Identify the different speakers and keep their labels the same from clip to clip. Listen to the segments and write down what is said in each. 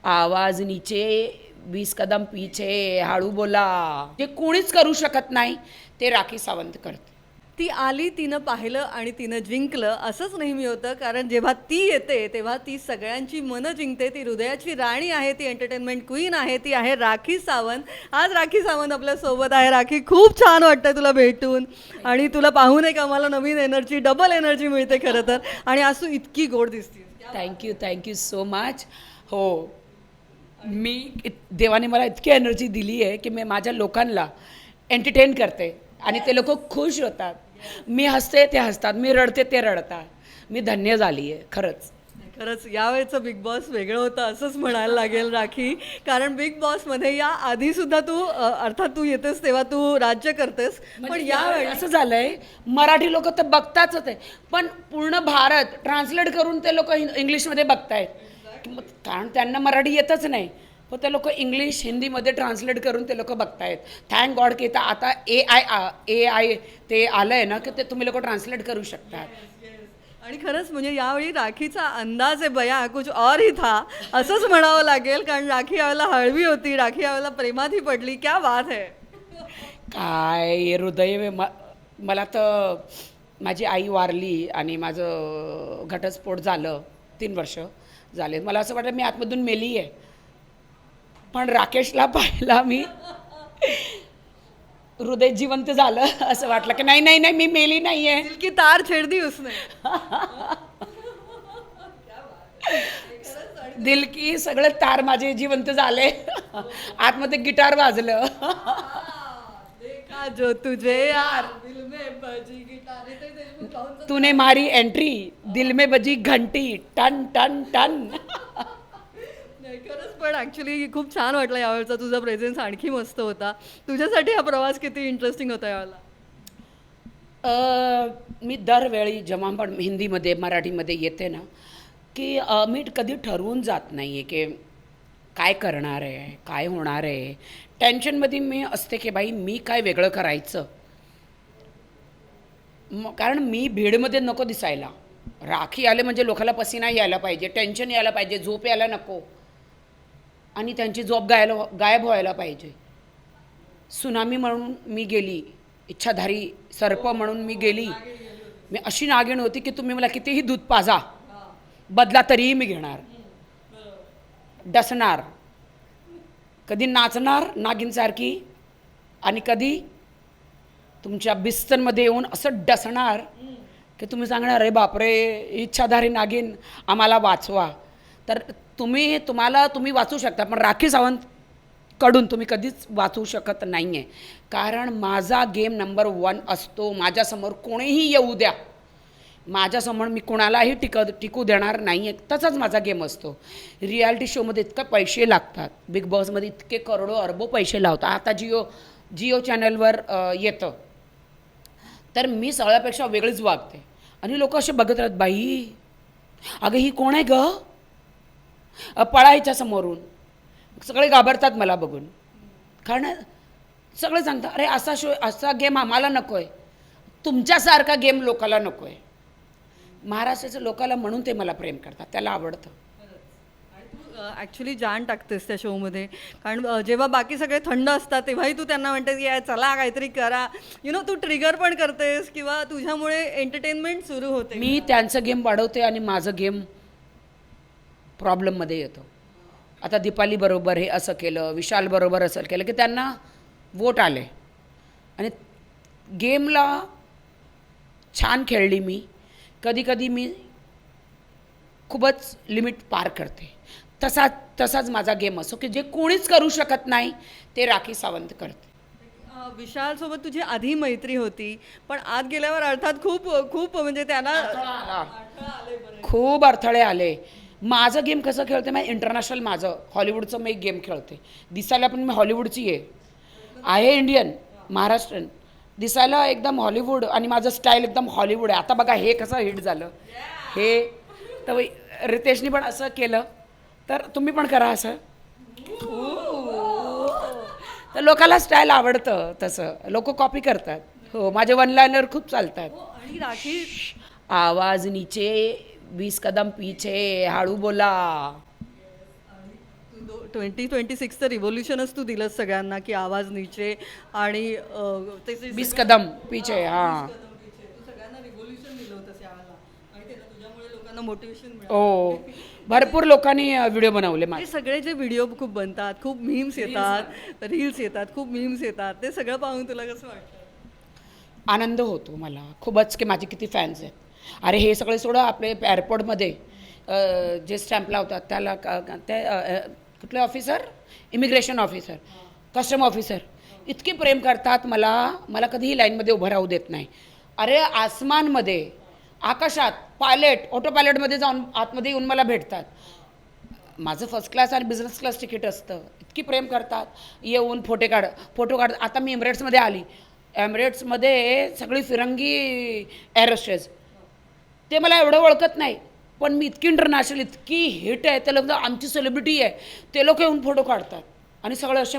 Speaker 1: आवाज नीचे 20 कदम पीछे हळू बोला. जे कोणीच करू शकत नाही ते राखी सावंत करते.
Speaker 2: ती आली, तिनं पाहिलं आणि तिनं जिंकलं. असंच नेहमी होतं, कारण जेव्हा ती येते तेव्हा ती सगळ्यांची मनं जिंकते. ती हृदयाची राणी आहे, ती एंटरटेनमेंट क्वीन आहे, ती आहे राखी सावंत. आज राखी सावंत आपल्यासोबत आहे. राखी, खूप छान वाटतंय तुला भेटून आणि तुला पाहून एक आम्हाला नवीन एनर्जी, डबल एनर्जी मिळते खरं तर. आणि आज तू इतकी गोड दिसते.
Speaker 1: Thank you so much. हो, देवाने मला इतकी एनर्जी दिली आहे की मी माझ्या लोकांना एंटरटेन करते आणि ते लोक खुश होतात. मी हसते ते हसतात, मी रडते ते रडतात. मी धन्य झाली आहे खरंच.
Speaker 2: खरंच यावेळेचं बिग बॉस वेगळं होतं असंच म्हणायला लागेल राखी. कारण बिग बॉसमध्ये या आधीसुद्धा तू अर्थात तू येतेस तेव्हा तू राज्य करतेस, पण यावेळी
Speaker 1: असं झालंय, मराठी लोक तर बघताच आहे, पण पूर्ण भारत ट्रान्सलेट करून ते लोक इंग्लिशमध्ये बघतायत. कारण त्यांना मराठी येतच नाही, पण ते लोक इंग्लिश हिंदीमध्ये ट्रान्सलेट करून ते लोक बघतायत. थँक गॉड की आता ए आय ते आलं आहे ना, की ते तुम्ही लोक ट्रान्सलेट करू शकतात.
Speaker 2: आणि खरंच म्हणजे यावेळी राखीचा अंदाज आहे बया कुछ और ही था असंच म्हणावं लागेल. कारण राखी यावेळेला हळवी होती, राखी यावेळेला प्रेमातही पडली. क्या बात आहे.
Speaker 1: काय हृदय मला तर माझी आई वारली आणि माझं घटस्फोट झालं, 3 वर्ष झाले. मला असं वाटतं मी आतमधून मेली आहे, पण राकेशला पाहिला मी हृदय जिवंत झालं. असं वाटलं की नाही नाही नाही मी मेली नाही आहे.
Speaker 2: दिल की तार छेड दी उसने.
Speaker 1: दिल की सगळे तार माझे जिवंत झाले. आतमध्ये गिटार वाजलं.
Speaker 2: देखा जो तुझे यार दिल में बजी गिटार. ते Facebook लावून
Speaker 1: तूने मारी एंट्री, दिल में बजी घंटी, टन टन टन.
Speaker 2: नाही खरंच, पण ॲक्च्युली खूप छान वाटलं यावेळचा तुझा प्रेझेन्स. आणखी मस्त होता. तुझ्यासाठी हा प्रवास किती इंटरेस्टिंग होता यावेळेला.
Speaker 1: मी दरवेळी जेव्हा पण हिंदीमध्ये मराठीमध्ये येते ना, की मी कधी ठरवून जात नाही आहे की काय करणार आहे, काय होणार आहे. टेन्शनमध्ये मी असते की बाई मी काय वेगळं करायचं. कारण मी भीडमध्ये नको दिसायला. राखी आले म्हणजे लोकांना पसीना यायला पाहिजे, टेन्शन यायला पाहिजे, झोप यायला नको आणि त्यांची झोप गायब व्हायला पाहिजे. सुनामी म्हणून मी गेली, इच्छाधारी सर्प म्हणून मी गेली. मी अशी नागिण होती की तुम्ही मला कितीही दूध पाजा, बदला तरीही मी घेणार. डसणार, कधी नाचणार नागिनसारखी आणि कधी तुमच्या बिस्तरमध्ये येऊन असं डसणार की तुम्ही सांगणार अरे बापरे इच्छाधारी नागिन आम्हाला वाचवा. तर तुम्ही वाचू शकता, पण राखी सावंत कडून तुम्ही कधीच वाचू शकत नाही आहे. कारण माझा गेम नंबर 1 असतो. माझ्यासमोर कोणीही येऊ द्या, माझ्यासमोर मी कोणालाही टिकू देणार नाही आहे. तसाच माझा गेम असतो. रियालिटी शोमध्ये इतके पैसे लागतात, बिग बॉसमध्ये इतके करोडो अरबो पैसे लावतात. आता जिओ चॅनलवर येतं, तर मी सगळ्यापेक्षा वेगळीच वागते आणि लोक असे बघत राहतात, बाई अगं ही कोण आहे गं, पळायच्या समोरून. सगळे घाबरतात मला बघून, कारण सगळे सांगतात अरे असा गेम आम्हाला नको आहे, तुमच्यासारखा गेम लोकाला नको आहे. महाराष्ट्राच्या लोकाला म्हणून ते मला प्रेम करतात, त्याला आवडतं.
Speaker 2: ॲक्च्युली जान टाकतेस त्या शोमध्ये. कारण जेव्हा बाकी सगळे थंड असतात तेव्हाही तू त्यांना म्हणतेस की चला काहीतरी करा. तू ट्रिगर पण करतेस किंवा तुझ्यामुळे एंटरटेनमेंट सुरू होते.
Speaker 1: मी त्यांचं गेम वाढवते आणि माझं गेम प्रॉब्लेममध्ये येतो. आता दीपाली बरोबर हे असं केलं, विशाल बरोबर असं केलं की त्यांना वोट आले आणि गेमला छान खेळली मी. कधी मी खूपच लिमिट पार करते. तसाच माझा गेम असो की जे कोणीच करू शकत नाही ते राखी सावंत करते.
Speaker 2: विशालसोबत तुझी आधी मैत्री होती, पण आत गेल्यावर अर्थात खूप म्हणजे त्यांना
Speaker 1: खूप अडथळे आले. माझं गेम कसं खेळते मी इंटरनॅशनल, माझं हॉलिवूडचं मी गेम खेळते. दिसायला पण मी हॉलिवूडची आहे इंडियन महाराष्ट्रीयन, दिसायला एकदम हॉलिवूड आणि माझं स्टाईल एकदम हॉलिवूड आहे. आता बघा हे कसं हिट झालं हे, तर रितेशनी पण असं केलं, तर तुम्ही पण करा असं. तर लोकांना स्टाईल आवडतं, तसं लोक कॉपी करतात. हो, माझे 1 लाइनर खूप चालतात.
Speaker 2: आणि राखी
Speaker 1: आवाज नीचे 20 कदम पीछे हळू बोला.
Speaker 2: 2026चं रिव्होल्युशनच तू दिलंस सगळ्यांना की आवाज नीचे आणि ते जे
Speaker 1: 20 कदम पीछे हां.
Speaker 2: तू सगळ्यांना रिव्होल्युशन दिलं होतं यावेळेला माहिती आहे ना, तुझ्यामुळे लोकांना मोटिवेशन मिळालं.
Speaker 1: हो, भरपूर लोकांनी व्हिडिओ बनवले
Speaker 2: हे
Speaker 1: माझे.
Speaker 2: सगळे जे व्हिडिओ खूप बनतात, खूप मीम्स येतात, रील्स येतात, खूप मीम्स येतात, ते सगळं पाहून तुला कसं वाटतं?
Speaker 1: आनंद होतो मला खूपच की माझे किती फॅन्स आहेत. अरे हे सगळे सोडं आपले एअरपोर्टमध्ये जे स्टॅम्प लावतात त्याला ते कुठले officer, immigration officer, custom officer इतके प्रेम करतात मला कधीही लाईनमध्ये उभं राहू देत नाही. अरे आसमानमध्ये आकाशात पायलट ऑटो पायलटमध्ये जाऊन आतमध्ये येऊन मला भेटतात. माझं फर्स्ट क्लास आणि बिझनेस क्लास तिकीट असतं. इतकी प्रेम करतात, येऊन फोटो काढ. आता मी एमिरेट्समध्ये आली, एमिरेट्समध्ये सगळी फिरंगी एअरोस्टेज, ते मला एवढं ओळखत नाही पण मी इतकी इंटरनॅशनल इतकी हिट आहे, ते लोक आमची सेलिब्रिटी आहे, ते लोक येऊन फोटो काढतात आणि सगळे असे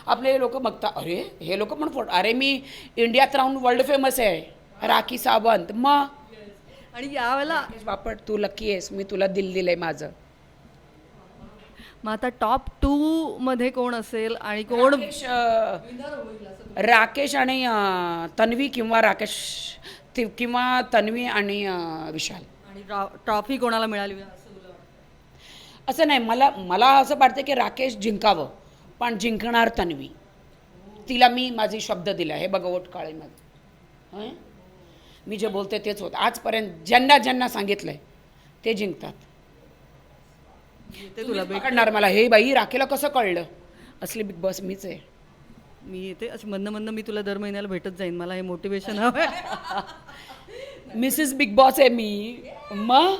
Speaker 1: आपले लोक बघतात, अरे हे लोक पण फोटो. अरे मी इंडियात राहून वर्ल्ड फेमस आहे, राखी सावंत. मग
Speaker 2: आणि यावेळेला
Speaker 1: बापट तू लकी आहेस, मी तुला दिल दिलंय माझं.
Speaker 2: मग आता टॉप 2 मध्ये कोण असेल आणि कोण
Speaker 1: राकेश आणि तन्वी किंवा तन्वी आणि विशाल.
Speaker 2: आणि ट्रॉफी कोणाला मिळाली असं तुला वाटतं?
Speaker 1: असं नाही, मला असं वाटतं की राकेश जिंकावं, पण जिंकणार तन्वी. तिला मी माझी शब्द दिला. हे बघा वोट काळेमध्ये मी जे बोलते तेच होतं. आजपर्यंत ज्यांना सांगितलंय ते जिंकतात.
Speaker 2: ते तुला
Speaker 1: पकडणार मला, हे बाई राखेला कसं कळलं, असली बिग बॉस मीच आहे.
Speaker 2: मी येते असं म्हणणं मी तुला दर महिन्याला भेटत जाईन, मला हे मोटिवेशन हवं.
Speaker 1: मिसेस बिग बॉस आहे मी. मग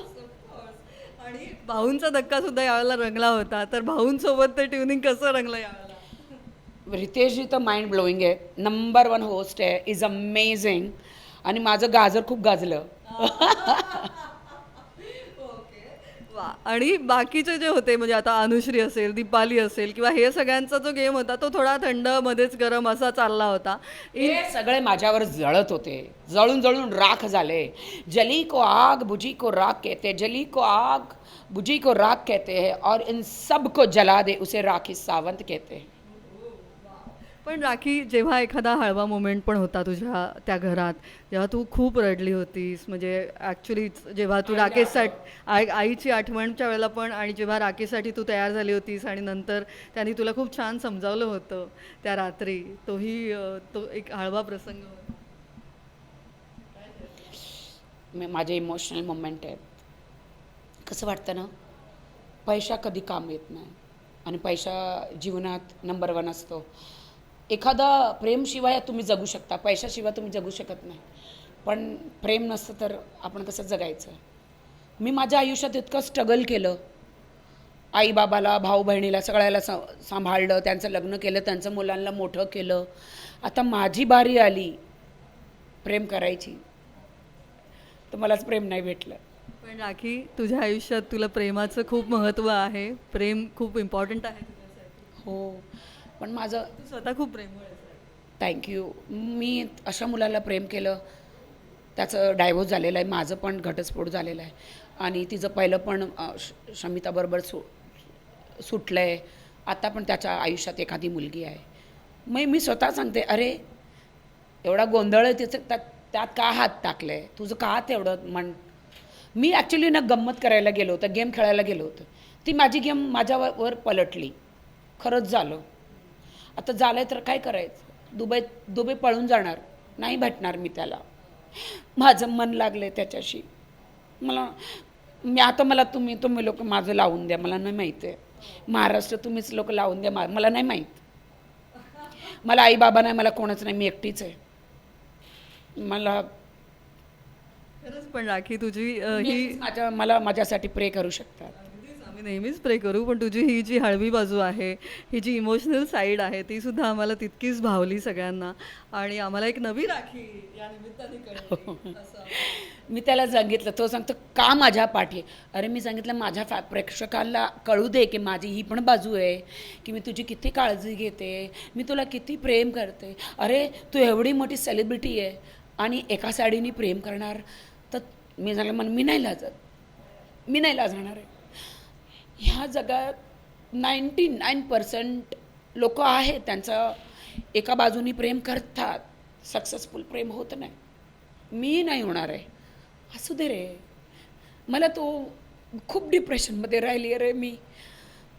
Speaker 2: आणि भाऊंचा धक्का सुद्धा यावेळेला रंगला होता, तर भाऊंसोबत ते ट्युनिंग कसं रंगलं यावेळेला?
Speaker 1: रितेशजी तर माइंड ब्लोईंग आहे, नंबर 1 होस्ट आहे, इज अमेझिंग. आणि माझं गाजर खूप गाजलं.
Speaker 2: वा. आणि बाकीचे जे होते म्हणजे आता अनुश्री असेल, दीपाली असेल किंवा हे सगळ्यांचा जो गेम होता तो थोडा थंड मध्येच गरम असा चालला होता.
Speaker 1: हे सगळे माझ्यावर जळत होते, जळून राख झाले. जली को आग बुझी को राख कहते, जली को आग बुझी को राख कहते हैं और इन सब को जला दे उसे राखी सावंत कहते हैं.
Speaker 2: पण राखी, जेव्हा एखादा हळवा मोमेंट पण होता तुझ्या त्या घरात, जेव्हा तू खूप रडली होतीस, म्हणजे ॲक्च्युली जेव्हा तू राकेशसाठी आईची आठवणच्या वेळेला पण, आणि जेव्हा राकेशसाठी तू तयार झाली होतीस आणि नंतर त्यांनी तुला खूप छान समजावलं होतं त्या रात्री, तो एक हळवा प्रसंग होता.
Speaker 1: माझे इमोशनल मोमेंट आहेत. कसं वाटतं ना, पैसा कधी काम येत नाही आणि पैसा जीवनात नंबर 1 असतो. एखादा प्रेमशिवाय तुम्ही जगू शकता, पैशाशिवाय तुम्ही जगू शकत नाही, पण प्रेम नसतं तर आपण कसं जगायचं. मी माझ्या आयुष्यात इतकं स्ट्रगल केलं, आईबाबाला, भाऊ बहिणीला सगळ्याला सांभाळलं, त्यांचं लग्न केलं, त्यांचं मुलांना मोठं केलं. आता माझी बारी आली प्रेम करायची, तर मलाच प्रेम नाही भेटलं.
Speaker 2: पण राखी, तुझ्या आयुष्यात तुला प्रेमाचं खूप महत्त्व आहे, प्रेम खूप इम्पॉर्टंट आहे तुझ्यासाठी.
Speaker 1: हो, पण माझं
Speaker 2: तू स्वतः खूप प्रेमळ आहेस.
Speaker 1: थँक्यू. मी अशा मुलाला प्रेम केलं, त्याचं डायव्होर्स झालेलं आहे, माझं पण घटस्फोट झालेला आहे आणि तिचं पहिलं पण शमिताबरोबर सुटलं आहे. आता पण त्याच्या आयुष्यात एखादी मुलगी आहे. मग मी स्वतः सांगते, अरे एवढा गोंधळ आहे तिचं, त्यात का हात टाकलं आहे, तुझं का तेवढं मन. मी ॲक्च्युली ना गंमत करायला गेलो होतं, गेम खेळायला गेलो होतं, ती माझी गेम माझ्यावर पलटली. खरंच झालं. आता झालं आहे तर काय करायचं, दुबई पळून जाणार, नाही भेटणार मी त्याला. माझं मन लागलं आहे त्याच्याशी. मला तुम्ही लोक माझं लावून द्या, मला नाही माहीत आहे. महाराष्ट्र तुम्हीच लोक लावून द्या, मला नाही माहीत. मला आई बाबा नाही, मला कोणच नाही, मी एकटीच आहे. मला
Speaker 2: खरंच. पण राखी, तुझी
Speaker 1: मला माझ्यासाठी प्रे करू शकतात.
Speaker 2: आम्ही नेहमीच प्रे करू, पण तुझी ही जी हळवी बाजू आहे, ही जी इमोशनल साईड आहे, ती सुद्धा आम्हाला तितकीच भावली सगळ्यांना, आणि आम्हाला एक नवी राखी या निमित्ताने कळली.
Speaker 1: मी त्याला सांगितलं, तो सांगतो का माझ्या पाठी. अरे मी सांगितलं माझ्या प्रेक्षकांना कळू दे की माझी ही पण बाजू आहे, की मी तुझी किती काळजी घेते, मी तुला किती प्रेम करते. अरे तू एवढी मोठी सेलिब्रिटी आहे आणि एका साडीने प्रेम करणार, तर मी सांगितलं मी नाही लाजणार आहे. ह्या जगात 99% लोक आहेत त्यांचं एका बाजूनी प्रेम करतात, सक्सेसफुल प्रेम होत नाही. मी नाही होणार आहे. असू दे रे. मला तो खूप डिप्रेशनमध्ये राहिली आहे रे मी.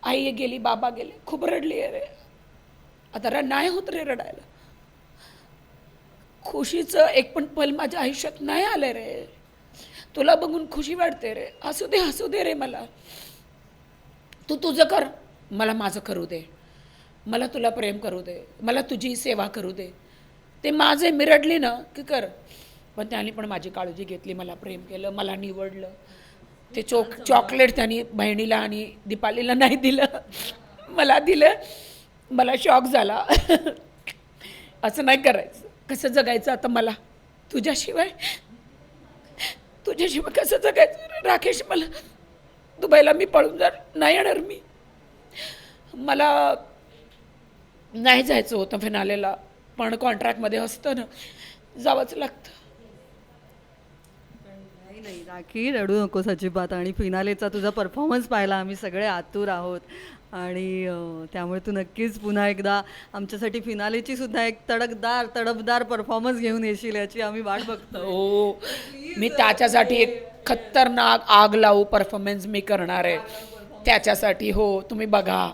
Speaker 1: आई गेली, बाबा गेले, खूप रडली आहे रे. आता नाही होत रे रडायला. खुशीचं एक पण पल माझ्या आयुष्यात नाही आलं रे. तुला बघून खुशी वाटते रे. हसू दे रे मला. तू तुझं कर, मला माझं करू दे. मला तुला प्रेम करू दे, मला तुझी सेवा करू दे. ते माझे मी रडली ना की कर. पण त्यांनी पण माझी काळजी घेतली, मला प्रेम केलं, मला निवडलं. ते चॉकलेट त्यांनी बहिणीला आणि दीपालीला नाही दिलं, मला दिलं. मला शॉक झाला. असं नाही करायचं. कसं जगायचं आता मला तुझ्याशिवाय कसं जगायचं राकेश? मला दुबईला मी पळून नाही येणार मी. मला नाही जायचं होतं फिनालेला, पण कॉन्ट्रॅक्टमध्ये असतं ना, जावंच लागतं.
Speaker 2: नाही राखी, रडू नकोस अजिबात. आणि फिनालेचा तुझा परफॉर्मन्स पाहायला आम्ही सगळे आतुर आहोत. आणि त्यामुळे तू नक्कीच पुन्हा एकदा आमच्यासाठी फिनालेची सुद्धा एक तडफदार परफॉर्मन्स घेऊन येशील याची आम्ही वाट बघतो.
Speaker 1: हो, मी त्याच्यासाठी एक खतरनाक आग लावू परफॉर्मन्स मी करणार आहे त्याच्यासाठी. हो, तुम्ही बघा.